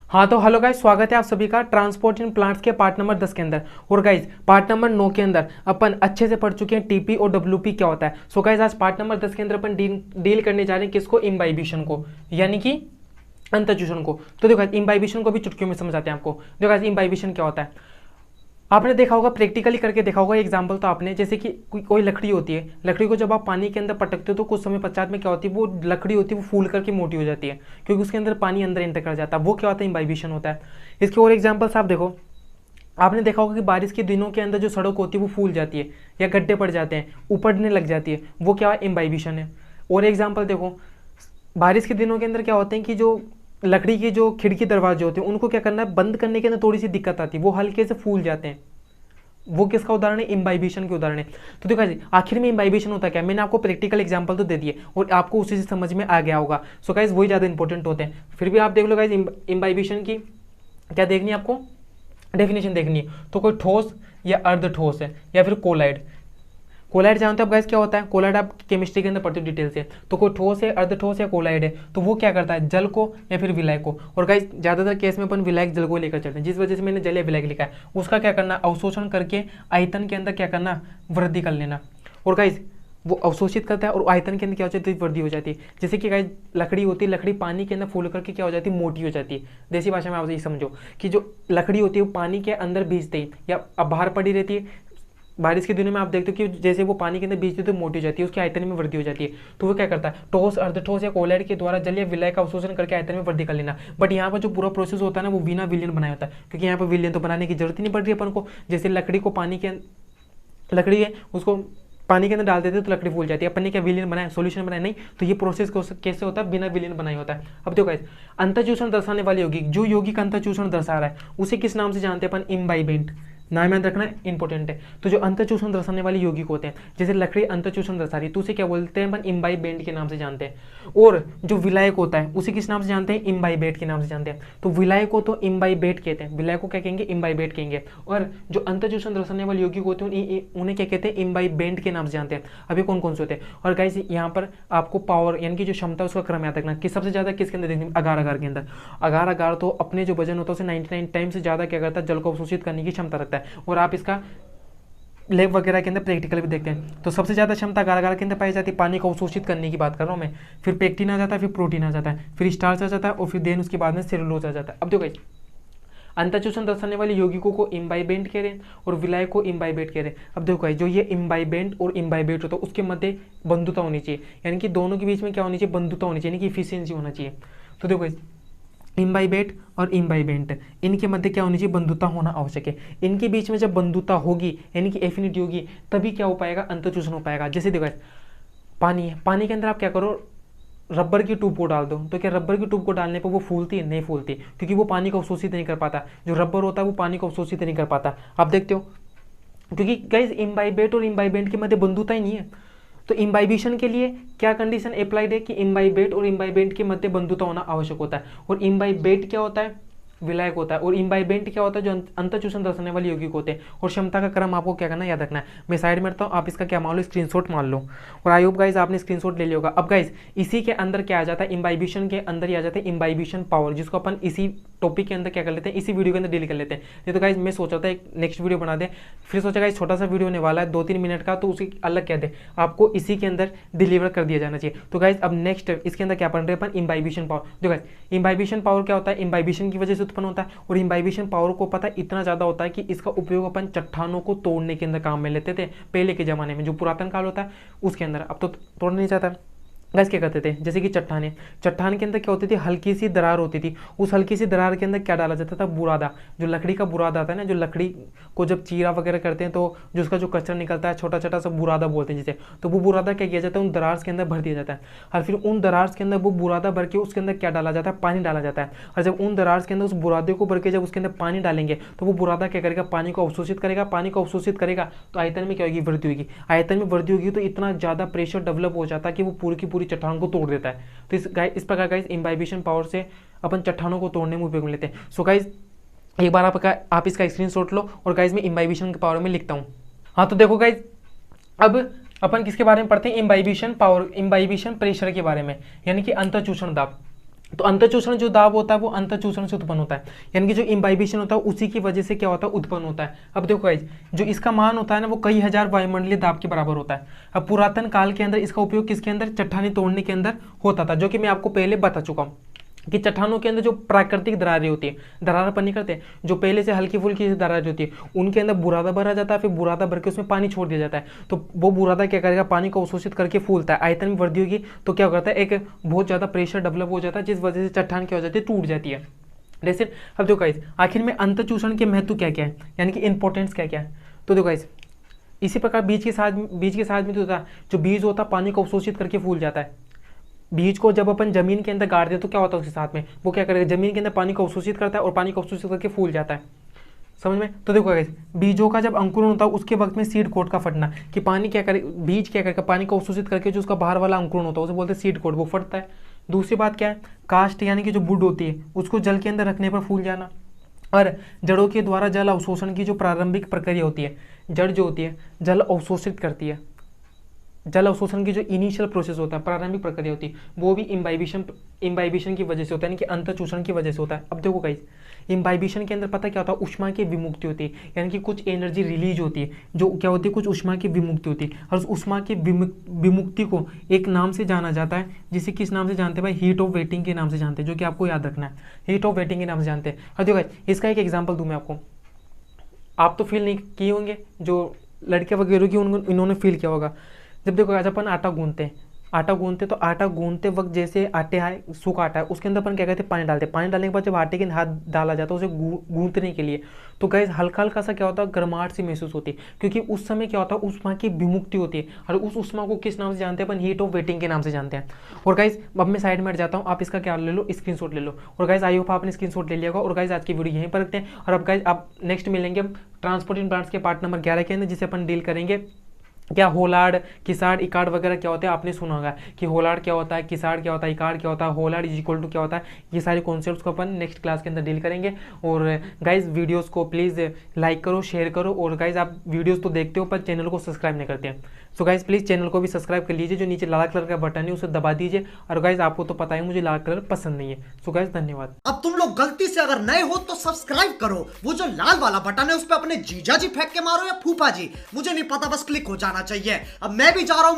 हाँ तो hello guys, स्वागत है आप सभी का ट्रांसपोर्ट इन प्लांट्स के पार्ट नंबर 10 के अंदर। और गाइस पार्ट नंबर 9 के अंदर अपन अच्छे से पढ़ चुके हैं टीपी और डब्ल्यूपी क्या होता है। सो गाइस आज पार्ट नंबर 10 के अंदर अपन डील करने जा रहे हैं किसको, इम्बाइबिशन को, यानी कि अंतःचूषण को। तो देखो इम्बाइबिशन को भी चुटकियों में समझाते हैं आपको। देखो गाइस इम्बाइबिशन क्या होता है, आपने देखा होगा, प्रैक्टिकली करके देखा होगा एग्जाम्पल। तो आपने जैसे कि कोई लकड़ी होती है, लकड़ी को जब आप पानी के अंदर पटकते हो तो कुछ समय पश्चात में क्या होती है, वो लकड़ी होती है वो फूल करके मोटी हो जाती है, क्योंकि उसके अंदर पानी अंदर एंटर कर जाता है। वो क्या होता है, इम्बाइबिशन होता है। इसके और एग्जाम्पल्स आप देखो, आपने देखा होगा कि बारिश के दिनों के अंदर जो सड़क होती है वो फूल जाती है या गड्ढे पड़ जाते हैं, उपड़ने लग जाती है, वो क्या है, इम्बाइबिशन है। और एग्जाम्पल देखो, बारिश के दिनों के अंदर क्या होते हैं कि जो लकड़ी के जो खिड़की दरवाजे होते हैं उनको क्या करना है, बंद करने के अंदर थोड़ी सी दिक्कत आती है, वो हल्के से फूल जाते हैं। वो किसका उदाहरण है, इम्बाइबिशन के उदाहरण है। तो देखो आखिर में इम्बाइबिशन होता है क्या, मैंने आपको प्रैक्टिकल एग्जांपल तो दे दिए और आपको उसी से समझ में आ गया होगा। सो गाइस वही ज़्यादा इंपॉर्टेंट होते हैं। फिर भी आप देख लो गाइस, इम्बाइबिशन की क्या देखनी है आपको, डेफिनेशन देखनी है। तो कोई ठोस या अर्ध ठोस है या फिर कोलाइड। कोलाइड जानते हो आप गाइस क्या होता है, कोलाइड आप केमिस्ट्री के अंदर पढ़ते हो डिटेल से। तो कोई ठोस है, अर्ध ठोस या कोलाइड है, तो वो क्या करता है, जल को या फिर विलायक को। और गाइस ज्यादातर केस में अपन विलायक जल को लेकर चलते हैं, जिस वजह से मैंने जल या विलायक लिखा है, उसका क्या करना, अवशोषण करके आयतन के अंदर क्या करना, वृद्धि कर लेना। और गाइस वो अवशोषित करता है और आयतन के अंदर क्या हो जाती है, वृद्धि हो जाती है। जैसे कि गाइस लकड़ी होती है, लकड़ी पानी के अंदर फूल करके क्या हो जाती है, मोटी हो जाती है। देसी भाषा में आप ये समझो कि जो लकड़ी होती है वो पानी के अंदर भीजते ही या अब बाहर पड़ी रहती है, बारिश के दिनों में आप देखते हो कि जैसे वो पानी के अंदर बीजती है तो मोटी हो जाती है, उसके आयतन में वृद्धि हो जाती है। तो वो क्या करता है, ठोस, अर्धठोस या कोलाइड के द्वारा जल या विलय का अवशोषण करके आयतन में वृद्धि कर लेना। बट यहाँ पर जो पूरा प्रोसेस होता है ना, वो बिना विलयन बनाया होता है, क्योंकि यहाँ पर विलयन तो बनाने की जरूरत ही नहीं पड़ रही अपन को। जैसे लकड़ी को पानी के, लकड़ी है उसको पानी के अंदर डाल देते तो लकड़ी फूल जाती है, अपन ने क्या विलयन बनाया, सॉल्यूशन बनाया, नहीं। तो ये प्रोसेस कैसे होता है, बिना विलयन बनाया होता है। अब देखो गाइस, अंतःचूषण दर्शाने वाले यौगिक, जो यौगिक अंतःचूषण दर्शा रहा है उसे किस नाम से जानते हैं अपन, इम्बाइबेंट। नाम याद रखना इंपॉर्टेंट है। तो जो अंतःचूषण दर्शाने वाले यौगिक होते हैं, जैसे लकड़ी अंतःचूषण दर्शा रही है तो उसे क्या बोलते हैं अपन, इम्बाइबेंट के नाम से जानते हैं। और जो विलायक होता है उसे किस नाम से जानते हैं, इम्बाइबेट के नाम से जानते हैं। तो विलायक को तो इम्बाइबेट कहते हैं, विलायक को क्या कहेंगे, इम्बाइबेट कहेंगे। और जो अंतःचूषण दर्शाने वाले यौगिक होते हैं उन्हें क्या कहते हैं, इम्बाइबेंट के नाम से जानते हैं। अभी कौन कौन से होते हैं। और गाइस यहाँ पर आपको पावर यानी कि जो क्षमता उसका क्रम याद रखना कि सबसे ज्यादा किसके अंदर देखनी, अगार अगार के अंदर। अगार अगार तो अपने जो वजन होता है उसे 99 टाइम से ज्यादा क्या करता है, जल को अवशोषित करने की क्षमता रखता है। और आप इसका लैब वगैरह के अंदर प्रैक्टिकल भी देखते हैं। तो सबसे ज्यादा क्षमता अगार अगार के अंदर पाई जाती है, पानी को अवशोषित करने की बात कर रहा हूँ मैं। फिर पेक्टिन आ जाता है, फिर प्रोटीन आ जाता है, फिर स्टार्च आ जाता है, और फिर देन उसके बाद में सेलुलोज आ जाता है। अब देखो अंतःचूषण दर्शाने वाले यौगिकों को इम्बाइबेंट कह रहे हैं और विलायक को इम्बाइबेट कह रहे हैं। अब देखो जो ये इम्बाइबेंट और इम्बाइबेट होता है उसके मध्य बंधुता होनी चाहिए, यानी कि दोनों के बीच में क्या होनी चाहिए, बंधुता होनी चाहिए, यानी कि इफिशियंसी होना चाहिए। तो देखो इम्बाइबेट और इम्बाइबेंट, इनके मध्य क्या होनी चाहिए, बंधुता होना आवश्यक है। इनके बीच में जब बंधुता होगी यानी कि एफिनिटी होगी, तभी क्या हो पाएगा, अंतःचूषण हो पाएगा। जैसे देखो पानी है, पानी के अंदर आप क्या करो, रबर की ट्यूब को डाल दो, तो क्या रबर की ट्यूब को डालने पर वो फूलती है, नहीं फूलती, क्योंकि वो पानी को अवशोषित नहीं कर पाता। जो रबर होता है वो पानी को अवशोषित नहीं कर पाता, आप देखते हो, क्योंकि गाइस इम्बाइबेट और इम्बाइबेंट के मध्य बंधुता ही नहीं है। तो इम्बाइबिशन के लिए क्या कंडीशन अप्लाइड है कि इम्बाइबेट और इम्बाइबेंट के मध्य बंधुता होना आवश्यक होता है। और इम्बाइबेट क्या होता है, विलायक होता है, और इम्बाइबेंट क्या होता है, जो अंतःचूषण दर्शाने वाले यौगिक होते हैं। और क्षमता का क्रम आपको क्या करना, याद रखना है। मैं साइड में रखता हूँ, आप इसका क्या मान लो, स्क्रीनशॉट मान लो। और आई होप गाइस आपने स्क्रीनशॉट ले लिया होगा। अब गाइस इसी के अंदर क्या आ जाता है, इम्बाइबिशन के अंदर ही आ जाता है इम्बाइबिशन पावर, जिसको अपन इसी टॉपिक के अंदर क्या कर लेते हैं, इसी वीडियो के अंदर डील कर लेते हैं। नहीं तो गाइस मैं सोचा था एक नेक्स्ट वीडियो बना दे, फिर सोचा गाइस छोटा सा वीडियो होने वाला है 2-3 मिनट का, तो उसी अलग क्या दे, आपको इसी के अंदर डिलीवर कर दिया जाना चाहिए। तो गाइस अब नेक्स्ट इसके अंदर क्या पढ़ रहे हैं अपन, इम्बाइबिशन पावर। जो गाइस इम्बाइबिशन पावर क्या होता है, इम्बाइबिशन की वजह से उत्पन्न होता है। और इम्बाइबिशन पावर को पता है इतना ज्यादा होता है कि इसका उपयोग अपन चट्टानों को तोड़ने के अंदर काम में लेते थे पहले के जमाने में, जो पुरातन काल होता है उसके अंदर। अब तो तोड़ना नहीं चाहता। गैस क्या करते थे, जैसे कि चट्टान के अंदर क्या होती थी, हल्की सी दरार होती थी। उस हल्की सी दरार के अंदर क्या डाला जाता था, बुरादा, जो लकड़ी का बुरादा आता है ना, जो लकड़ी को जब चीरा वगैरह करते हैं तो जो उसका जो कचरा निकलता है, छोटा छोटा सा बुरादा बोलते हैं जिसे, तो वो बुरादा क्या किया जाता है, उन दरार के अंदर भर दिया जाता है। और फिर उन दरार के अंदर वो बुरादा भर के उसके अंदर क्या डाला जाता है, पानी डाला जाता है। और जब उन दरार के अंदर उस बुरादे को भर के जब उसके अंदर पानी डालेंगे तो वो बुरादा क्या करेगा, पानी को अवशोषित करेगा। पानी को अवशोषित करेगा तो आयतन में क्या होगी, वृद्धि होगी। आयतन में वृद्धि होगी तो इतना ज्यादा प्रेशर डेवलप हो जाता है कि वो पूरी की पूरी चट्टान को तोड़ देता है। तो इस प्रकार गाइस इम्बाइबिशन पावर से अपन चट्टानों को तोड़ने में उपयोग में लेते हैं। सो गाइस एक बार आप इसका स्क्रीनशॉट लो और गाइस मैं इम्बाइबिशन के पावर में लिखता हूं। हाँ तो देखो गाइस अब अपन किसके बारे में पढ़ते हैं, इम्बाइबिशन पावर, इम्बाइबिशन प्रेशर के बारे में, यानी कि अंतःचूषण दाब। तो अंतःचूषण जो दाब होता है वो अंतःचूषण से उत्पन्न होता है, यानी कि जो इम्बाइबिशन होता है उसी की वजह से क्या होता है, उत्पन्न होता है। अब देखो गाइज, जो इसका मान होता है ना वो कई हजार वायुमंडलीय दाब के बराबर होता है। अब पुरातन काल के अंदर इसका उपयोग किसके अंदर, चट्टानें तोड़ने के अंदर होता था, जो कि मैं आपको पहले बता चुका हूँ कि चट्टानों के अंदर जो प्राकृतिक दरारें होती है, दरार नहीं करते, जो पहले से हल्की फुल्की दरारें होती है, उनके अंदर बुरादा भरा जाता है, फिर बुरादा भर के उसमें पानी छोड़ दिया जाता है। तो वो बुरादा क्या करेगा, पानी को अवशोषित करके फूलता है, आयतन में वृद्धि होगी तो क्या करता है, एक बहुत ज़्यादा प्रेशर डेवलप हो जाता है, जिस वजह से चट्टान क्या हो जाती है, टूट जाती है। जैसे अब देखो गाइस, आखिर में अंतःचूषण के महत्व क्या क्या है, यानी कि इंपॉर्टेंस क्या क्या है। तो देखो गाइस, इसी प्रकार बीज के साथ में तो होता है, जो बीज होता है पानी को अवशोषित करके फूल जाता है। बीज को जब अपन जमीन के अंदर गाड़ दे तो क्या होता है उसके साथ में, वो क्या करेगा, जमीन के अंदर पानी को अवशोषित करता है और पानी को अवशोषित करके फूल जाता है, समझ में। तो देखो गाइस, बीजों का जब अंकुरण होता है उसके वक्त में सीड कोट का फटना, कि पानी क्या करे, बीज क्या करेगा, पानी को अवशोषित करके जो उसका बाहर वाला अंकुरण होता है उसे बोलते हैं सीड कोट, वो फटता है। दूसरी बात क्या है, कास्ट यानी कि जो वुड होती है उसको जल के अंदर रखने पर फूल जाना। और जड़ों के द्वारा जल अवशोषण की जो प्रारंभिक प्रक्रिया होती है, जड़ जो होती है जल अवशोषित करती है, जल अवशोषण की जो इनिशियल प्रोसेस होता है, प्रारंभिक प्रक्रिया होती है, वो भी इम्बाइबिशन की वजह से होता है, यानी कि अंतःचूषण की वजह से होता है। अब देखो गाइस, इम्बाइबिशन के अंदर पता क्या होता है, ऊष्मा की विमुक्ति होती है, यानी कि कुछ एनर्जी रिलीज होती है, जो क्या होती है, कुछ ऊष्मा की विमुक्ति होती है, और उस ऊष्मा की विमुक्ति को एक नाम से जाना जाता है, जिसे किस नाम से जानते हैं भाई, हीट ऑफ वेटिंग के नाम से जानते हैं, जो कि आपको याद रखना है, हीट ऑफ वेटिंग के नाम से जानते हैं। और देखो गाइस, इसका एक एग्जाम्पल दूं मैं आपको, आप तो फील नहीं किए होंगे, जो लड़के वगैरह की इन्होंने फील किया होगा। जब देखो आज अपन आटा गूंथते हैं, तो आटा गूंथते वक्त जैसे आटे है, सूखा आटा है, उसके अंदर अपन क्या कहते हैं, पानी डालते हैं, पानी डालने के बाद जब आटे के हाथ डाला जाता है उसे गूंथने के लिए, तो गैस हल्का हल्का सा क्या होता है, गर्माहट सी महसूस होती है, क्योंकि उस समय क्या होता है, उष्मा की विमुक्ति होती है, और उस उष्मा को किस नाम से जानते हैं अपन, हीट ऑफ वेटिंग के नाम से जानते हैं। और गाइस अब मैं साइड में हट जाता हूँ, आप इसका क्या ले लो, स्क्रीनशॉट ले लो। और गाइस आई होप आपने स्क्रीनशॉट ले लिया होगा। और गाइस आज की वीडियो यहीं पर रखते हैं, और अब गाइस आप नेक्स्ट मिलेंगे ट्रांसपोर्टिंग प्लांट्स के पार्ट नंबर 11 के अंदर, जिसे अपन डील करेंगे क्या होलार्ड, किसार्ड, इकार्ड वगैरह क्या होते हैं, आपने सुना होगा कि होलार्ड क्या होता है, किसार्ड क्या होता है, इकार्ड क्या होता है, होलार्ड इज इक्वल टू क्या होता है, ये सारे कॉन्सेप्ट्स को अपन नेक्स्ट क्लास के अंदर डील करेंगे। और गाइज वीडियोस को प्लीज़ लाइक करो, शेयर करो, और गाइज आप वीडियोस तो देखते हो पर चैनल को सब्सक्राइब नहीं करते हैं, सो गाइज प्लीज़ चैनल को भी सब्सक्राइब कर लीजिए, जो नीचे लाल कलर का बटन है उसे दबा दीजिए। और गाइज आपको तो पता है मुझे लाल कलर पसंद नहीं है, सो गाइज धन्यवाद। अब तुम लोग गलती से अगर नए हो तो सब्सक्राइब करो, वो जो लाल वाला बटन है उस पर अपने जीजा जी फेंक के मारो या फूफा जी, मुझे नहीं पता, बस क्लिक हो जाना चाहिए। अब मैं भी जा रहा हूं